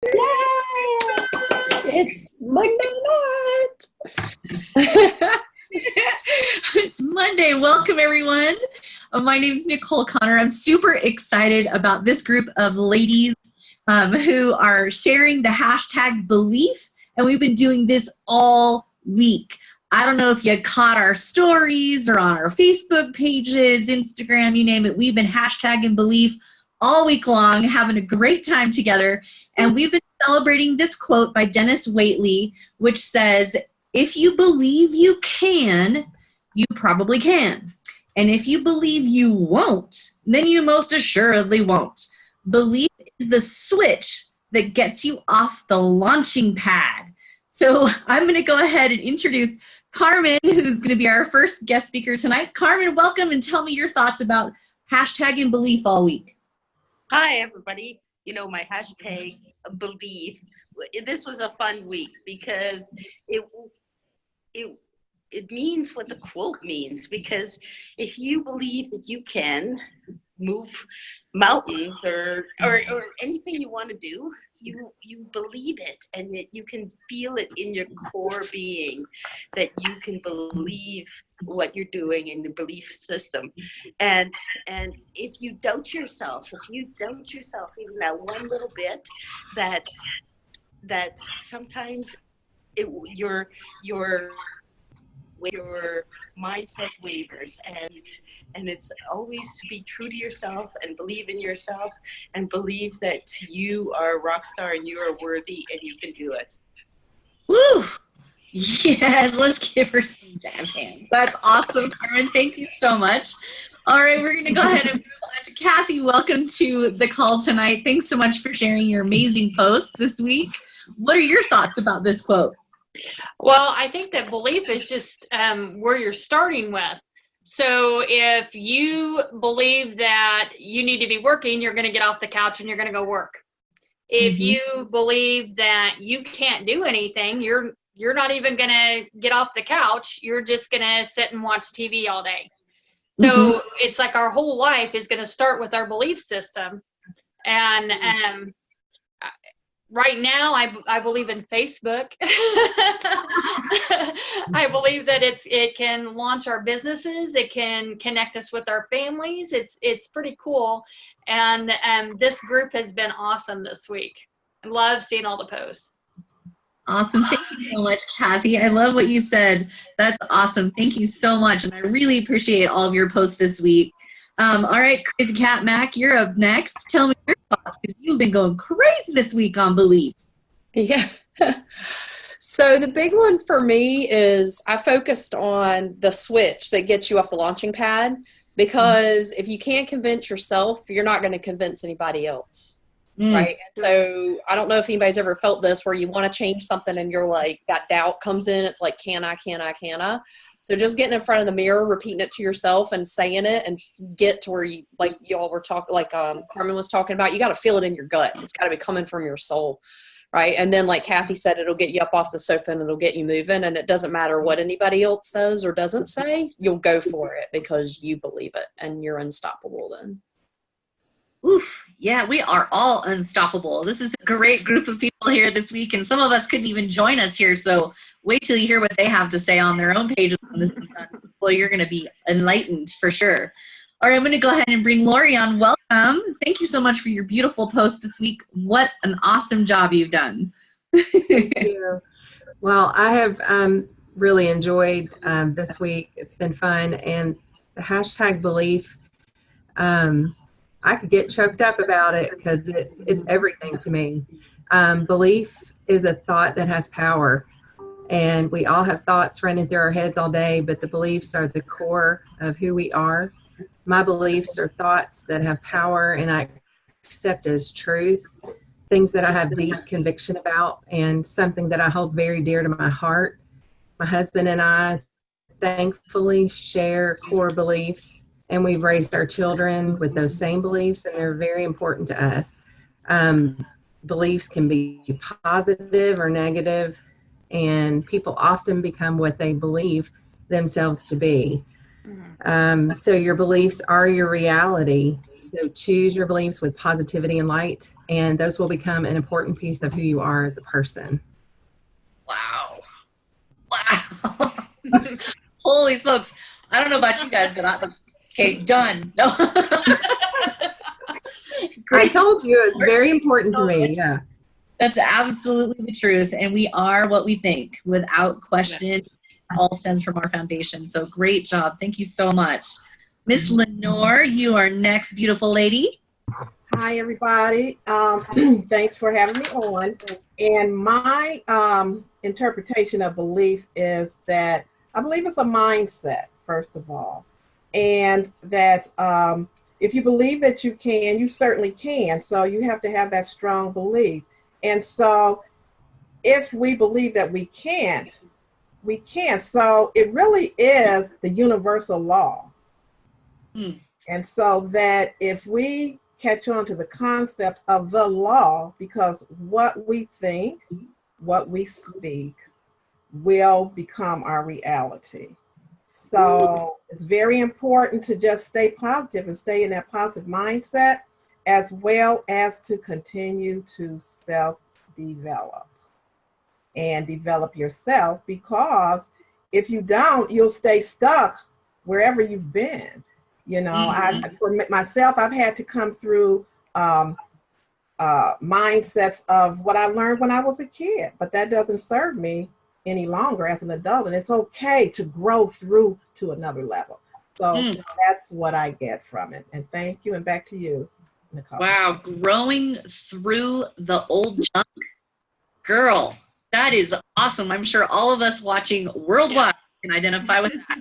Yay! It's Monday night. It's Monday. Welcome, everyone. My name is Nicole Connor. I'm super excited about this group of ladies who are sharing the hashtag belief, and we've been doing this all week. I don't know if you caught our stories or on our Facebook pages, Instagram, you name it. We've been hashtagging belief all week long, having a great time together. And we've been celebrating this quote by Denis Waitley, which says, "If you believe you can, you probably can. And if you believe you won't, then you most assuredly won't." Belief is the switch that gets you off the launching pad. So I'm going to go ahead and introduce Carmen, who's going to be our first guest speaker tonight. Carmen, welcome, and tell me your thoughts about hashtagging belief all week. Hi, everybody. You know, my hashtag belief, this was a fun week because it means what the quote means, because if you believe that you can move mountains or anything you want to do, you believe it, and that you can feel it in your core being, that you can believe what you're doing in the belief system. And if you doubt yourself even that one little bit, that sometimes your mindset wavers, and it's always to be true to yourself and believe in yourself and believe that you are a rock star and you are worthy and you can do it. Woo! Yes, let's give her some jazz hands. That's awesome, Carmen. Thank you so much. All right, we're going to go ahead and move on to Kathy. Welcome to the call tonight. Thanks so much for sharing your amazing post this week. What are your thoughts about this quote? Well, I think that belief is just where you're starting with. So if you believe that you need to be working, you're going to get off the couch and you're going to go work. If you believe that you can't do anything, you're not even going to get off the couch. You're just going to sit and watch TV all day. So it's like our whole life is going to start with our belief system. And right now, I believe in Facebook. I believe that it can launch our businesses. It can connect us with our families. It's pretty cool. And this group has been awesome this week. I love seeing all the posts. Awesome. Thank you so much, Kathy. I love what you said. That's awesome. Thank you so much. And I really appreciate all of your posts this week. All right, Crazy Cat Mac, you're up next. Tell me your thoughts, because you've been going crazy this week on belief. Yeah. So the big one for me is I focused on the switch that gets you off the launching pad, because if you can't convince yourself, you're not going to convince anybody else. Right. And so I don't know if anybody's ever felt this, where you want to change something and you're like, that doubt comes in. It's like, can I? So just getting in front of the mirror, repeating it to yourself and saying it, and get to where you, like y'all were talking, like Carmen was talking about, you got to feel it in your gut. It's got to be coming from your soul. Right. And then, like Kathy said, it'll get you up off the sofa and it'll get you moving. And it doesn't matter what anybody else says or doesn't say, you'll go for it because you believe it and you're unstoppable then. Oof. Yeah, we are all unstoppable. This is a great group of people here this week, and some of us couldn't even join us here, so wait till you hear what they have to say on their own pages when this is done. Well, you're going to be enlightened for sure. All right, I'm going to go ahead and bring Lori on. Welcome. Thank you so much for your beautiful post this week. What an awesome job you've done. Thank you. Well, I have really enjoyed this week. It's been fun, and the hashtag belief, I could get choked up about it because it's everything to me. Belief is a thought that has power, and we all have thoughts running through our heads all day, but the beliefs are the core of who we are. My beliefs are thoughts that have power, and I accept as truth, things that I have deep conviction about, and something that I hold very dear to my heart. My husband and I thankfully share core beliefs, and we've raised our children with those same beliefs, and they're very important to us. Beliefs can be positive or negative, and people often become what they believe themselves to be. So your beliefs are your reality. So choose your beliefs with positivity and light, and those will become an important piece of who you are as a person. Wow. Wow. Holy smokes. I don't know about you guys, but okay, done. No. I told you it's very important to me. Yeah. That's absolutely the truth. And we are what we think without question. It all stems from our foundation. So great job. Thank you so much. Miss Lenore, you are next, beautiful lady. Hi, everybody. Thanks for having me on. And my interpretation of belief is that I believe it's a mindset, first of all. And that if you believe that you can, you certainly can. So you have to have that strong belief. And so if we believe that we can't, we can't. So it really is the universal law. And so that if we catch on to the concept of the law, because what we think, what we speak will become our reality. So it's very important to just stay positive and stay in that positive mindset, as well as to continue to self-develop and develop yourself, because if you don't, you'll stay stuck wherever you've been. You know, for myself, I've had to come through mindsets of what I learned when I was a kid, but that doesn't serve me any longer as an adult. And it's okay to grow through to another level. So that's what I get from it. And thank you. And back to you, Nicole. Wow. Growing through the old junk. Girl, that is awesome. I'm sure all of us watching worldwide can identify with that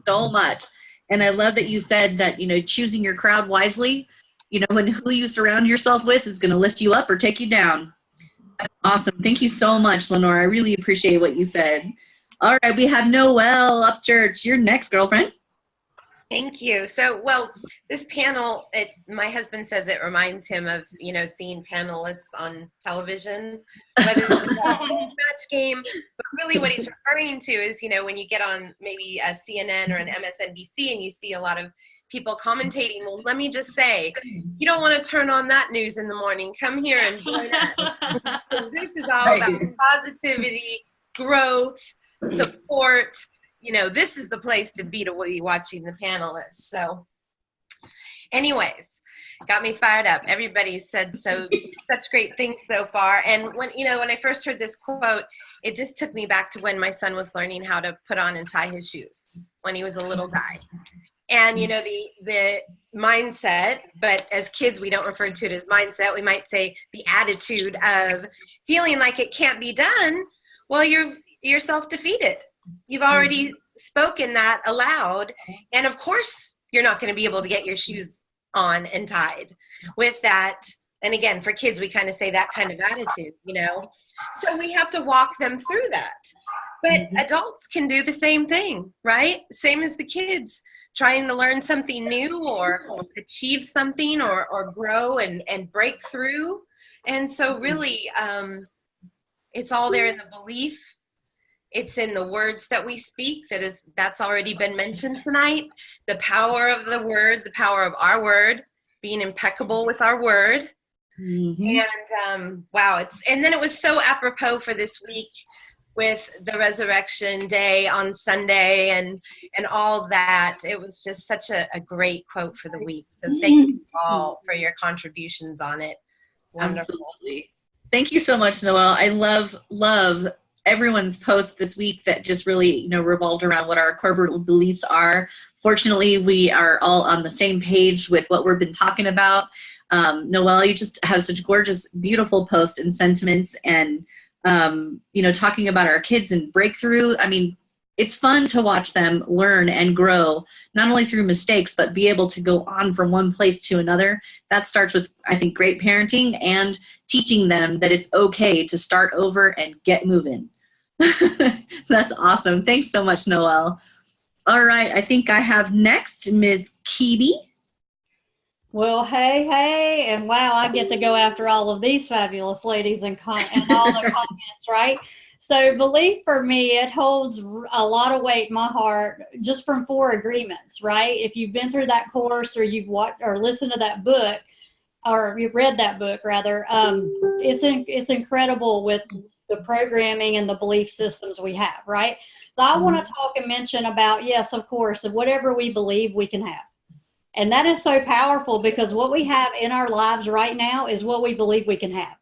so much. And I love that you said that, you know, choosing your crowd wisely, you know, when who you surround yourself with is going to lift you up or take you down. That's awesome. Thank you so much, Lenore. I really appreciate what you said. All right, we have Noelle Upchurch. You're next, girlfriend. Thank you. So, well, this panel, my husband says it reminds him of, you know, seeing panelists on television, whether it's a match game, but really what he's referring to is, you know, when you get on maybe a CNN or an MSNBC and you see a lot of people commentating, well, let me just say, you don't want to turn on that news in the morning. Come here and join us. Because this is all about positivity, growth, support. You know, this is the place to be watching the panelists. So anyways, got me fired up. Everybody's said such great things so far. And when I first heard this quote, it just took me back to when my son was learning how to put on and tie his shoes when he was a little guy. And, you know, the mindset, but as kids, we don't refer to it as mindset. We might say the attitude of feeling like it can't be done. Well, you're self-defeated. You've already spoken that aloud. And of course, you're not going to be able to get your shoes on and tied with that. And again, for kids, we kind of say that kind of attitude, you know. So we have to walk them through that. But adults can do the same thing, right? Same as the kids trying to learn something new or achieve something or grow and break through. And so really, it's all there in the belief. It's in the words that we speak. That's already been mentioned tonight. The power of the word, the power of our word, being impeccable with our word. And wow, and then it was so apropos for this week with the Resurrection Day on Sunday and all that. It was just such a great quote for the week. So thank you all for your contributions on it. Wonderful. Absolutely. Thank you so much, Noelle. I love everyone's post this week that just really, you know, revolved around what our corporate beliefs are. Fortunately, we are all on the same page with what we've been talking about. Noelle, you just have such gorgeous, beautiful posts and sentiments and, you know, talking about our kids and breakthrough. I mean, it's fun to watch them learn and grow, not only through mistakes, but be able to go on from one place to another. That starts with, I think, great parenting and teaching them that it's okay to start over and get moving. That's awesome. Thanks so much, Noelle. All right, I think I have next Ms. Kebie. Well, hey, and wow, I get to go after all of these fabulous ladies and all their comments, right? So belief for me, it holds a lot of weight in my heart just from 4 agreements, right? If you've been through that course or you've watched or listened to that book, or you've read that book rather, it's incredible with the programming and the belief systems we have, right? So I want to talk and mention about, yes, of course, of whatever we believe we can have. And that is so powerful because what we have in our lives right now is what we believe we can have.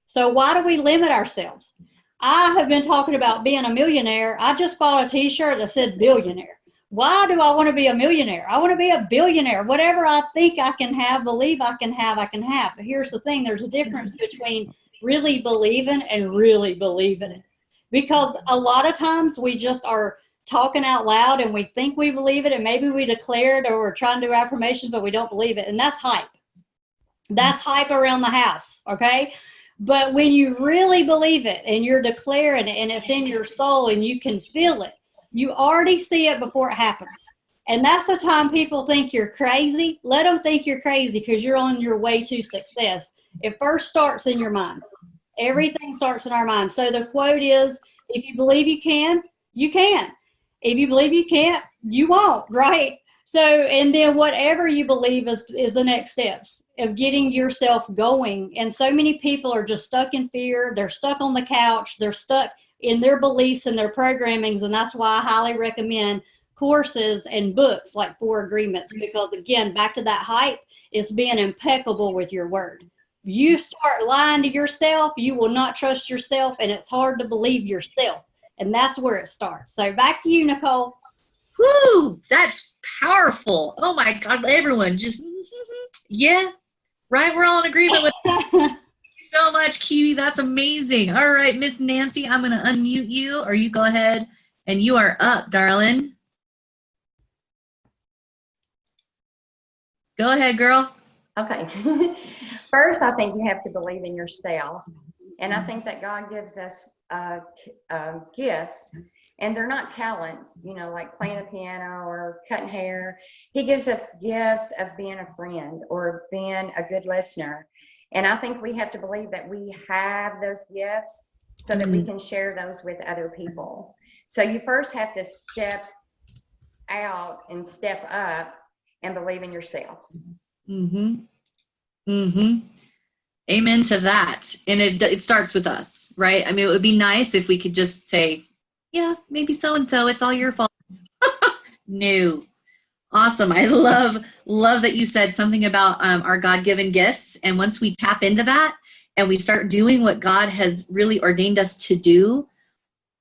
So why do we limit ourselves? I have been talking about being a millionaire. I just bought a t-shirt that said billionaire. Why do I want to be a millionaire? I want to be a billionaire. Whatever I think I can have, believe I can have, I can have. But here's the thing. There's a difference between really believing and really believing it. Because a lot of times we just are talking out loud and we think we believe it, and maybe we declare it or we're trying to do affirmations, but we don't believe it. And that's hype. That's hype around the house, okay? But when you really believe it and you're declaring it and it's in your soul and you can feel it, you already see it before it happens. And that's the time people think you're crazy. Let them think you're crazy because you're on your way to success. It first starts in your mind. Everything starts in our mind. So the quote is, if you believe you can, you can. If you believe you can't, you won't, right? So, and then whatever you believe is the next steps of getting yourself going. And so many people are just stuck in fear. They're stuck on the couch. They're stuck in their beliefs and their programmings. And that's why I highly recommend courses and books like 4 Agreements, because again, back to that hype, it's being impeccable with your word. You start lying to yourself, you will not trust yourself, and it's hard to believe yourself. And that's where it starts. So back to you, Nicole. Woo, that's powerful. Oh my God, everyone just, yeah, right? We're all in agreement with that. Thank you so much, Kebie. That's amazing. All right, Miss Nancy, I'm going to unmute you, or you go ahead, and you are up, darling. Go ahead, girl. Okay. First, I think you have to believe in yourself. And I think that God gives us gifts, and they're not talents, you know, like playing a piano or cutting hair. He gives us gifts of being a friend or being a good listener. And I think we have to believe that we have those gifts so that we can share those with other people. So you first have to step out and step up and believe in yourself. Amen to that. And it starts with us, right? I mean, it would be nice if we could just say, yeah, maybe so-and-so, it's all your fault. No. Awesome. I love that you said something about our God-given gifts. And once we tap into that and we start doing what God has really ordained us to do,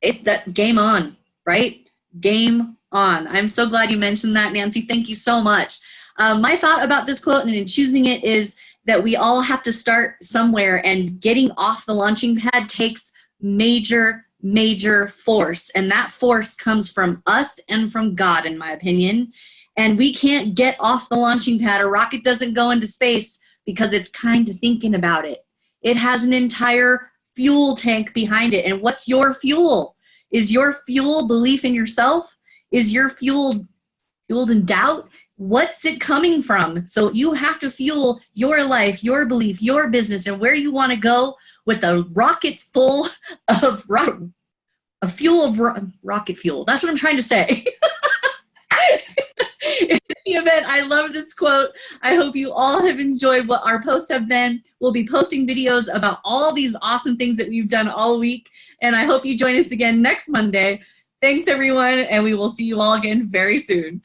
it's that game on, right? Game on. I'm so glad you mentioned that, Nancy. Thank you so much. My thought about this quote and in choosing it is that we all have to start somewhere, and getting off the launching pad takes major force. And that force comes from us and from God, in my opinion. And we can't get off the launching pad. A rocket doesn't go into space because it's kind of thinking about it. It has an entire fuel tank behind it. And what's your fuel? Is your fuel belief in yourself? Is your fuel fueled in doubt? What's it coming from? So you have to fuel your life, your belief, your business, and where you want to go with a rocket full of rocket fuel. That's what I'm trying to say. In the event, I love this quote. I hope you all have enjoyed what our posts have been. We'll be posting videos about all these awesome things that we've done all week. And I hope you join us again next Monday. Thanks, everyone, and we will see you all again very soon.